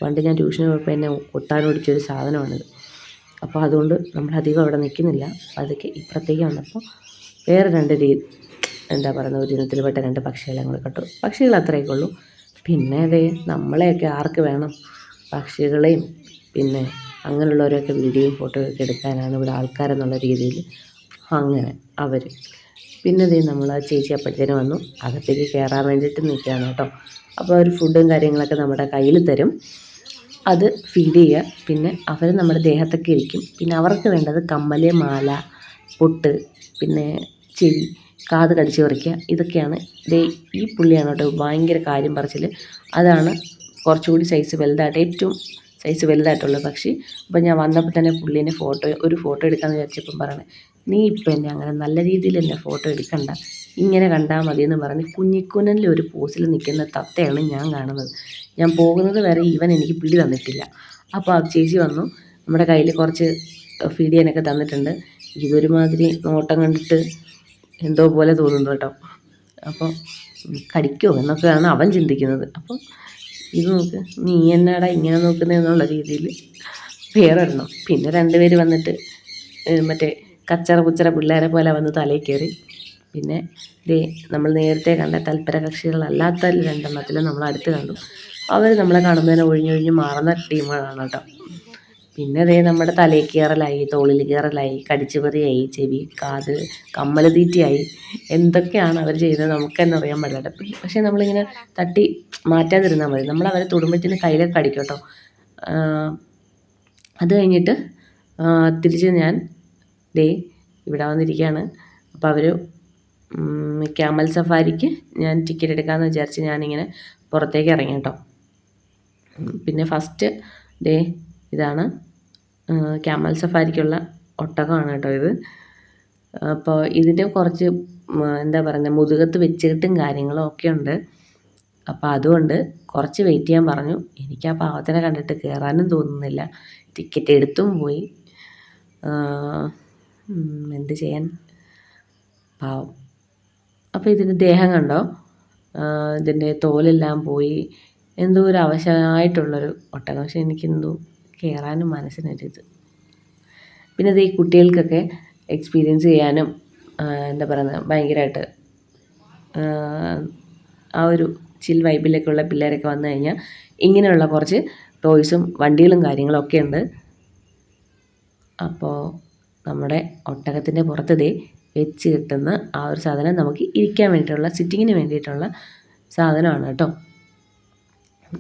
പണ്ട് ഞാൻ ട്യൂഷന് പോയപ്പോൾ എന്നെ കൊത്താനോടിച്ചൊരു സാധനമാണിത്. അപ്പോൾ അതുകൊണ്ട് നമ്മളധികം അവിടെ നിൽക്കുന്നില്ല. അതൊക്കെ ഇപ്പുറത്തേക്ക് വന്നപ്പോൾ വേറെ എന്താ പറയുന്നത്, ഒരു ഇനത്തിൽപ്പെട്ട 2 പക്ഷികളെ ഞങ്ങൾ കണ്ടു. പക്ഷികൾ അത്രയൊക്കെ ഉള്ളൂ. പിന്നെ അതേ നമ്മളെയൊക്കെ ആർക്ക് വേണം, പക്ഷികളെയും പിന്നെ അങ്ങനെയുള്ളവരെയൊക്കെ വീഡിയോയും ഫോട്ടോയൊക്കെ എടുക്കാനാണ് ഇവിടെ ആൾക്കാരെന്നുള്ള രീതിയിൽ അങ്ങനെ അവർ. പിന്നെ ദേ നമ്മൾ ആ ചേച്ചി അപ്പോഴത്തേനും വന്നു, അകത്തേക്ക് കയറാൻ വേണ്ടിയിട്ട് നിൽക്കുകയാണ് കേട്ടോ. അപ്പോൾ അവർ ഫുഡും കാര്യങ്ങളൊക്കെ നമ്മുടെ കയ്യിൽ തരും, അത് ഫീഡ് ചെയ്യുക. പിന്നെ അവർ നമ്മുടെ ദേഹത്തൊക്കെ ഇരിക്കും. പിന്നെ അവർക്ക് വേണ്ടത് കമ്മൽ, മാല, പൊട്ട്, പിന്നെ ചെവി, കാത് കടിച്ച് പറിക്കുക, ഇതൊക്കെയാണ്. ദേ ഈ പുള്ളിയാണ് കേട്ടോ ഭയങ്കര കാര്യം പറച്ചിൽ. അതാണ് കുറച്ചുകൂടി സൈസ് വലുതായിട്ട്, ഏറ്റവും സൈസ് വലുതായിട്ടുള്ള പക്ഷി. അപ്പോൾ ഞാൻ വന്നപ്പോൾ തന്നെ പുള്ളീനെ ഒരു ഫോട്ടോ എടുക്കാമെന്ന് വിചാരിച്ചപ്പം പറയണേ, നീ ഇപ്പം എന്നെ അങ്ങനെ നല്ല രീതിയിൽ എന്നെ ഫോട്ടോ എടുക്കണ്ട, ഇങ്ങനെ കണ്ടാൽ മതിയെന്ന് പറഞ്ഞ് കുഞ്ഞിക്കുനനിൽ ഒരു പോസിൽ നിൽക്കുന്ന തത്തയാണ് ഞാൻ കാണുന്നത്. ഞാൻ പോകുന്നത് വരെ ഇവൻ എനിക്ക് പിടി തന്നിട്ടില്ല. അപ്പോൾ ആ ചേച്ചി വന്നു, നമ്മുടെ കയ്യിൽ കുറച്ച് ഫീഡ് ചെയ്യാനൊക്കെ തന്നിട്ടുണ്ട്. ഇതൊരുമാതിരി നോട്ടം കണ്ടിട്ട് എന്തോ പോലെ തോന്നുന്നു കേട്ടോ. അപ്പോൾ കടിക്കുമോ എന്നൊക്കെയാണ് അവൻ ചിന്തിക്കുന്നത്. അപ്പം ഇത് നോക്ക്, നീ എന്നാടാ ഇങ്ങനെ നോക്കുന്നതെന്നുള്ള രീതിയിൽ വേറൊരെണ്ണം. പിന്നെ 2 പേര് വന്നിട്ട് മറ്റേ കച്ചറ പുച്ചറ പിള്ളേരെ പോലെ വന്ന് തലയിൽ കയറി. പിന്നെ ദേ നമ്മൾ നേരത്തെ കണ്ട തൽപര കക്ഷികളല്ലാത്ത 2 എണ്ണത്തിൽ നമ്മൾ അടുത്ത് കണ്ടു. അവർ നമ്മളെ കാണുമ്പോൾ ഒഴിഞ്ഞൊഴിഞ്ഞ് മാറുന്ന ടീമുകളാണ് കേട്ടോ. പിന്നെ ദേ നമ്മുടെ തലയിൽ കയറലായി, തോളിൽ കയറലായി, കടിച്ചുപറിയായി, ചെവി, കാത്, കമ്മൽ തീറ്റയായി, എന്തൊക്കെയാണ് അവർ ചെയ്യുന്നത് നമുക്ക് തന്നെ അറിയാൻ പാടില്ല. പക്ഷേ നമ്മളിങ്ങനെ തട്ടി മാറ്റാതിരുന്നാൽ മതി. നമ്മൾ അവരെ തൊടുമ്പോഴത്തേന് കയ്യിലൊക്കെ കടിക്കും കേട്ടോ. അത് കഴിഞ്ഞിട്ട് തിരിച്ച് ഞാൻ ദേ ഇവിടെ വന്നിരിക്കുകയാണ്. അപ്പോൾ അവർ ക്യാമൽ സഫാരിക്ക് ഞാൻ ടിക്കറ്റ് എടുക്കാമെന്ന് വിചാരിച്ച് ഞാനിങ്ങനെ പുറത്തേക്ക് ഇറങ്ങി കേട്ടോ. പിന്നെ ഫസ്റ്റ് ദേ ഇതാണ് ക്യാമൽ സഫാരിക്കുള്ള ഒട്ടകമാണ് കേട്ടോ ഇത്. അപ്പോൾ ഇതിൻ്റെ കുറച്ച് എന്താ പറയുന്നത്, മുതുകത്ത് വെച്ചിട്ടും കാര്യങ്ങളും ഒക്കെ ഉണ്ട്. അപ്പോൾ അതുകൊണ്ട് കുറച്ച് വെയിറ്റ് ചെയ്യാൻ പറഞ്ഞു. എനിക്ക് ആ പാവത്തിനെ കണ്ടിട്ട് കയറാനും തോന്നുന്നില്ല, ടിക്കറ്റ് എടുത്തും പോയി. എന്ത് ചെയ്യാൻ, പാവം. അപ്പോൾ ഇതിൻ്റെ ദേഹം കണ്ടോ, ഇതിൻ്റെ തോലെല്ലാം പോയി, എന്തോ ഒരു അവശമായിട്ടുള്ളൊരു ഒട്ടകം. പക്ഷേ എനിക്കെന്തോ കയറാനും മനസ്സിനൊരിത്. പിന്നെ ഇത് ഈ കുട്ടികൾക്കൊക്കെ എക്സ്പീരിയൻസ് ചെയ്യാനും എന്താ പറയുന്നത്, ഭയങ്കരമായിട്ട് ആ ഒരു ചിൽ വൈബിലൊക്കെ ഉള്ള പിള്ളേരൊക്കെ വന്നു കഴിഞ്ഞാൽ ഇങ്ങനെയുള്ള കുറച്ച് ടോയ്സും വണ്ടികളും കാര്യങ്ങളൊക്കെ ഉണ്ട്. അപ്പോൾ നമ്മുടെ ഒട്ടകത്തിൻ്റെ പുറത്ത് ദേ വെച്ച് കിട്ടുന്ന ആ ഒരു സാധനം നമുക്ക് ഇരിക്കാൻ വേണ്ടിയിട്ടുള്ള, സിറ്റിങ്ങിന് വേണ്ടിയിട്ടുള്ള സാധനമാണ് കേട്ടോ.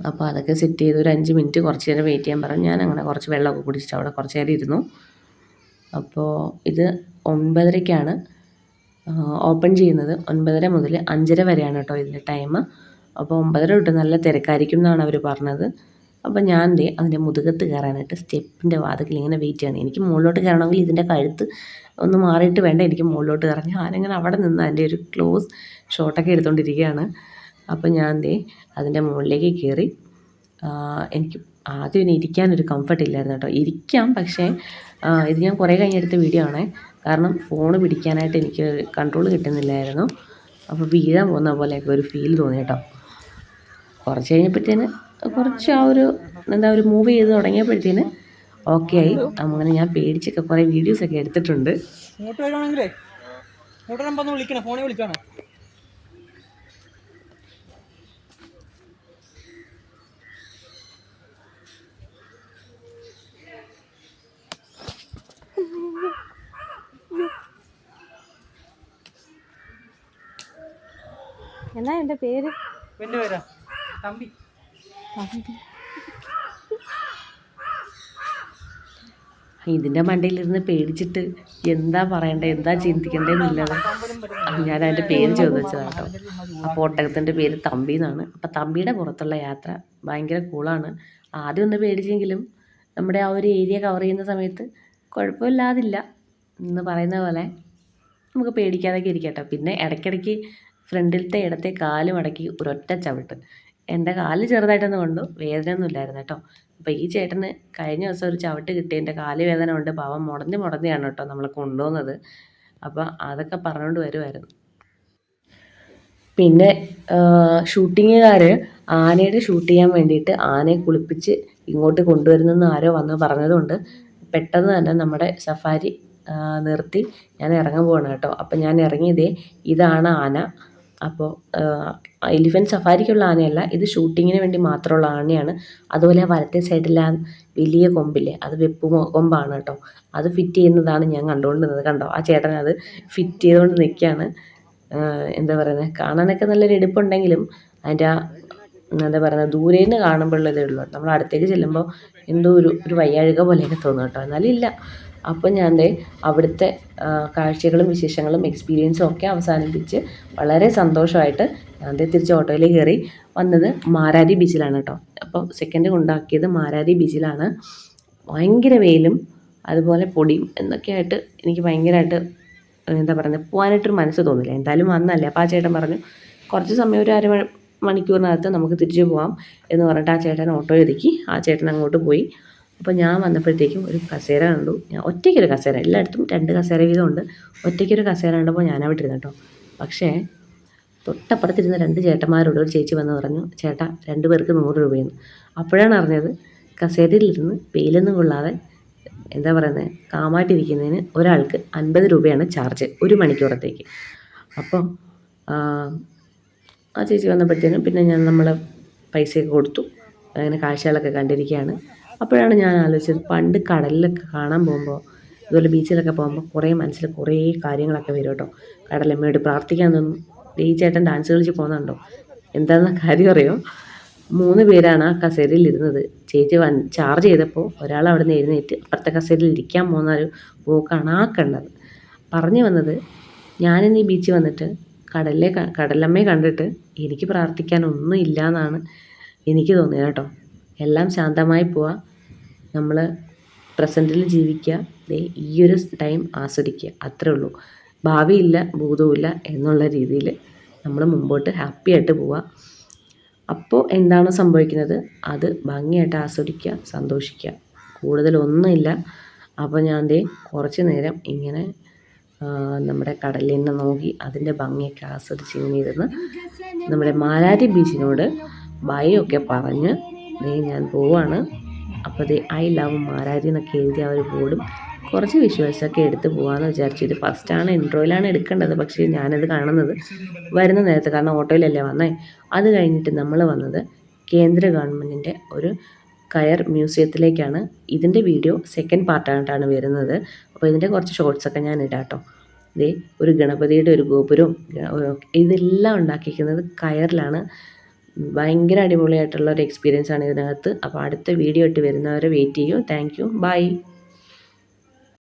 അപ്പോൾ അതൊക്കെ സെറ്റ് ചെയ്ത് ഒരു 5 മിനിറ്റ് കുറച്ച് നേരം വെയിറ്റ് ചെയ്യാൻ പറഞ്ഞു. ഞാൻ അങ്ങനെ കുറച്ച് വെള്ളമൊക്കെ കുടിച്ചിട്ട് അവിടെ കുറച്ച് നേരം ഇരുന്നു. അപ്പോൾ ഇത് 9:30ക്കാണ് ഓപ്പൺ ചെയ്യുന്നത്. 9:30 മുതൽ 5:30 വരെയാണ് കേട്ടോ ഇതിൻ്റെ ടൈം. അപ്പോൾ 9:30 തൊട്ട് നല്ല തിരക്കായിരിക്കും എന്നാണ് അവർ പറഞ്ഞത്. അപ്പോൾ ഞാൻ ദേ അതിൻ്റെ മുതുകത്ത് കയറാനായിട്ട് സ്റ്റെപ്പിൻ്റെ വാതിക്കൽ ഇങ്ങനെ വെയിറ്റ് ചെയ്യണം. എനിക്ക് മുകളിലോട്ട് കയറണമെങ്കിൽ ഇതിൻ്റെ കഴുത്ത് ഒന്ന് മാറിയിട്ട് വേണ്ട എനിക്ക് മുകളിലോട്ട് കയറാൻ. ഞാനിങ്ങനെ അവിടെ നിന്ന് അതിൻ്റെ ഒരു ക്ലോസ് ഷോട്ടൊക്കെ എടുത്തുകൊണ്ടിരിക്കുകയാണ്. അപ്പോൾ ഞാൻ ദേ അതിൻ്റെ മുകളിലേക്ക് കയറി. എനിക്ക് ആദ്യം ഇനി ഇരിക്കാനൊരു കംഫർട്ട് ഇല്ലായിരുന്നു കേട്ടോ. ഇരിക്കാം, പക്ഷേ ഇത് ഞാൻ കുറേ കഴിഞ്ഞെടുത്ത വീഡിയോ ആണേ. കാരണം ഫോണ് പിടിക്കാനായിട്ട് എനിക്ക് കൺട്രോൾ കിട്ടുന്നില്ലായിരുന്നു. അപ്പോൾ വീഴാൻ പോകുന്ന പോലെയൊക്കെ ഒരു ഫീൽ തോന്നി കേട്ടോ. കുറച്ച് കഴിഞ്ഞപ്പോഴത്തേന് കുറച്ച് ആ ഒരു ഒരു മൂവ് ചെയ്ത് തുടങ്ങിയപ്പോഴത്തേന് ഓക്കെ ആയി. അങ്ങനെ ഞാൻ പേടിച്ചൊക്കെ കുറേ വീഡിയോസൊക്കെ എടുത്തിട്ടുണ്ട്. എന്നാ എൻ്റെ പേര്? എൻ്റെ പേരാ തമ്പി. ഇതിൻ്റെ മണ്ടയിലിരുന്ന് പേടിച്ചിട്ട് എന്താ പറയണ്ടേ, എന്താ ചിന്തിക്കേണ്ടതെന്നില്ലാതെ ഞാൻ അതിൻ്റെ പേര് ചോദിച്ചതാണ് കേട്ടോ. അപ്പോൾ ഒട്ടകത്തിൻ്റെ പേര് തമ്പി എന്നാണ്. അപ്പോൾ തമ്പിയുടെ പുറത്തുള്ള യാത്ര ഭയങ്കര കൂളാണ്. ആദ്യം ഒന്ന് പേടിച്ചെങ്കിലും നമ്മുടെ ആ ഒരു ഏരിയ കവർ ചെയ്യുന്ന സമയത്ത് കുഴപ്പമില്ലാതില്ല എന്ന് പറയുന്ന പോലെ നമുക്ക് പേടിക്കാതൊക്കെ ഇരിക്കാം കേട്ടോ. പിന്നെ ഇടയ്ക്കിടയ്ക്ക് ഫ്രണ്ടിലത്തെ ഇടത്തെ കാല് മടക്കി ഒരൊറ്റ ചവിട്ട്. എൻ്റെ കാല് ചെറുതായിട്ടൊന്ന് കൊണ്ടു, വേദനയൊന്നും ഇല്ലായിരുന്നു കേട്ടോ. അപ്പോൾ ഈ ചേട്ടന് കഴിഞ്ഞ ദിവസം ഒരു ചവിട്ട് കിട്ടിയതിൻ്റെ കാല് വേദന കൊണ്ട് പാവം മുടഞ്ഞാണ് കേട്ടോ നമ്മളെ കൊണ്ടുപോകുന്നത്. അപ്പോൾ അതൊക്കെ പറഞ്ഞുകൊണ്ട് വരുമായിരുന്നു. പിന്നെ ഷൂട്ടിങ്ങുകാർ ആനയുടെ ഷൂട്ട് ചെയ്യാൻ വേണ്ടിയിട്ട് ആനയെ കുളിപ്പിച്ച് ഇങ്ങോട്ട് കൊണ്ടുവരുന്നെന്ന് ആരോ വന്ന് പറഞ്ഞതുകൊണ്ട് പെട്ടെന്ന് തന്നെ നമ്മുടെ സഫാരി നിർത്തി ഞാൻ ഇറങ്ങാൻ പോവാണ് കേട്ടോ. അപ്പം ഞാൻ ഇറങ്ങിയതേ ഇതാണ് ആന. അപ്പോൾ എലിഫൻറ്റ് സഫാരിക്കുള്ള ആനയല്ല, ഇത് ഷൂട്ടിങ്ങിന് വേണ്ടി മാത്രമുള്ള ആനയാണ്. അതുപോലെ വലത്തെ സൈഡിൽ ആ വലിയ കൊമ്പില്ലേ, അത് വെപ്പ് കൊമ്പാണ് കേട്ടോ. അത് ഫിറ്റ് ചെയ്യുന്നതാണ് ഞാൻ കണ്ടുകൊണ്ടിരുന്നത്. കണ്ടോ, ആ ചേട്ടൻ അത് ഫിറ്റ് ചെയ്തുകൊണ്ട് നിൽക്കുകയാണ്. എന്താ പറയുന്നത്, കാണാനൊക്കെ നല്ലൊരു എടുപ്പുണ്ടെങ്കിലും അതിൻ്റെ ആ എന്താ പറയുന്നത് ദൂരേന്ന് കാണുമ്പോഴുള്ളതേ ഉള്ളൂ. നമ്മൾ അടുത്തേക്ക് ചെല്ലുമ്പോൾ എന്തോ ഒരു വയ്യാഴിക പോലെയൊക്കെ തോന്നും കേട്ടോ. എന്നാലും ഇല്ല. അപ്പോൾ ഞാൻ അവിടുത്തെ കാഴ്ചകളും വിശേഷങ്ങളും എക്സ്പീരിയൻസും ഒക്കെ അവസാനിപ്പിച്ച് വളരെ സന്തോഷമായിട്ട് ഞാൻ തിരിച്ച് ഓട്ടോയിൽ കയറി വന്നത് മാരാരി ബീച്ചിലാണ് കേട്ടോ. അപ്പം സെക്കൻഡ് കൊണ്ടാക്കിയത് മാരാരി ബീച്ചിലാണ്. ഭയങ്കര വെയിലും അതുപോലെ പൊടിയും എന്നൊക്കെയായിട്ട് എനിക്ക് ഭയങ്കരമായിട്ട് എന്താ പറയുന്നത് പോകാനായിട്ടൊരു മനസ്സ് തോന്നില്ല. എന്തായാലും വന്നല്ലേ. അപ്പോൾ ആ ചേട്ടൻ പറഞ്ഞു കുറച്ച് സമയം ഒരു മണിക്കൂറിനകത്ത് നമുക്ക് തിരിച്ചു പോകാം എന്ന് പറഞ്ഞിട്ട് ആ ചേട്ടൻ ഓട്ടോ ഒതുക്കി ആ ചേട്ടൻ അങ്ങോട്ട് പോയി. അപ്പോൾ ഞാൻ വന്നപ്പോഴത്തേക്കും ഒരു കസേര കണ്ടു. ഞാൻ ഒറ്റയ്ക്കൊരു കസേര, എല്ലായിടത്തും 2 കസേര വീതമുണ്ട്. ഒറ്റയ്ക്കൊരു കസേര കണ്ടപ്പോൾ ഞാൻ അവിടെ ഇരുന്നു കേട്ടോ. പക്ഷേ തൊട്ടപ്പുറത്തിരുന്ന 2 ചേട്ടന്മാരോട് ഒരു ചേച്ചി വന്ന് പറഞ്ഞു, ചേട്ടാ 2 പേർക്ക് 100 രൂപയെന്ന്. അപ്പോഴാണ് അറിഞ്ഞത് കസേരയിലിരുന്ന് വെയിലൊന്നും കൊള്ളാതെ എന്താ പറയുന്നത് കാമായിട്ടിരിക്കുന്നതിന് ഒരാൾക്ക് 50 രൂപയാണ് ചാർജ് 1 മണിക്കൂറത്തേക്ക്. അപ്പം ആ ചേച്ചി വന്നപ്പോഴത്തേനും പിന്നെ നമ്മൾ പൈസയൊക്കെ കൊടുത്തു, അങ്ങനെ കാഴ്ചകളൊക്കെ കണ്ടിരിക്കുകയാണ്. അപ്പോഴാണ് ഞാൻ ആലോചിച്ചത്, പണ്ട് കടലിലൊക്കെ കാണാൻ പോകുമ്പോൾ ഇതുപോലെ ബീച്ചിലൊക്കെ പോകുമ്പോൾ കുറേ മനസ്സിൽ കുറേ കാര്യങ്ങളൊക്കെ വരും കേട്ടോ. കടലമ്മയോട് പ്രാർത്ഥിക്കാൻ തോന്നും. ഈ ചേട്ടൻ ഡാൻസ് കളിച്ച് പോകുന്നുണ്ടോ, എന്താണെന്ന കാര്യം അറിയോ? 3 പേരാണ് ആ കസേരയിൽ ഇരുന്നത്. ചേച്ചി ചാർജ് ചെയ്തപ്പോൾ ഒരാൾ അവിടെ നിന്ന് എഴുന്നേറ്റ് അപ്പുറത്തെ കസേരയിൽ ഇരിക്കാൻ പോകുന്ന ഒരു പോക്കാണ് ആ കണ്ടത്. പറഞ്ഞു വന്നത്, ഞാനിന്ന് ഈ ബീച്ചിൽ വന്നിട്ട് കടലമ്മയെ കണ്ടിട്ട് എനിക്ക് പ്രാർത്ഥിക്കാനൊന്നും ഇല്ല എന്നാണ് എനിക്ക് തോന്നിയത് കേട്ടോ. എല്ലാം ശാന്തമായി പോവുക, നമ്മൾ പ്രസൻറ്റിൽ ജീവിക്കുക, ഈ ഒരു ടൈം ആസ്വദിക്കുക, അത്രേ ഉള്ളൂ. ഭാവിയില്ല ഭൂതവുമില്ല എന്നുള്ള രീതിയിൽ നമ്മൾ മുമ്പോട്ട് ഹാപ്പിയായിട്ട് പോവുക. അപ്പോൾ എന്താണോ സംഭവിക്കുന്നത് അത് ഭംഗിയായിട്ട് ആസ്വദിക്കുക, സന്തോഷിക്കുക, കൂടുതലൊന്നുമില്ല. അപ്പോൾ ഞാൻ കുറച്ച് നേരം ഇങ്ങനെ നമ്മുടെ കടലിനെ നോക്കി അതിൻ്റെ ഭംഗിയൊക്കെ ആസ്വദിച്ച് ഇങ്ങനെ ഇരുന്ന് നമ്മുടെ മാരാരി ബീച്ചിനോട് ബൈ ഒക്കെ പറഞ്ഞ് ഞാൻ പോവാണ്. അപ്പോൾ ഐ ലവ് മാരാരി എന്നൊക്കെ എഴുതി ആ ഒരു ബോർഡും കുറച്ച് വിഷ്വൽസൊക്കെ എടുത്ത് പോകാമെന്ന് വിചാരിച്ചു. ഇത് ഫസ്റ്റാണ്, ഇൻട്രോയിലാണ് എടുക്കേണ്ടത്. പക്ഷേ ഞാനത് കാണുന്നത് വരുന്ന നേരത്ത്, കാരണം ഓട്ടോയിലല്ലേ വന്നേ. അത് കഴിഞ്ഞിട്ട് നമ്മൾ വന്നത് കേന്ദ്ര ഗവൺമെൻറ്റിൻ്റെ ഒരു കയർ മ്യൂസിയത്തിലേക്കാണ്. ഇതിൻ്റെ വീഡിയോ സെക്കൻഡ് പാർട്ടായിട്ടാണ് വരുന്നത്. അപ്പോൾ ഇതിൻ്റെ കുറച്ച് ഷോർട്സൊക്കെ ഞാൻ ഇടാം കേട്ടോ. ഒരു ഗണപതിയുടെ ഒരു ഗോപുരവും ഇതെല്ലാം ഉണ്ടാക്കിയിരിക്കുന്നത് കയറിലാണ്. ഭയങ്കര അടിപൊളിയായിട്ടുള്ള ഒരു എക്സ്പീരിയൻസ് ആണ് ഇതിനകത്ത്. അപ്പോൾ അടുത്ത വീഡിയോ ഇട്ട് വരുന്നവരെ വെയിറ്റ് ചെയ്യൂ. Thank you, by.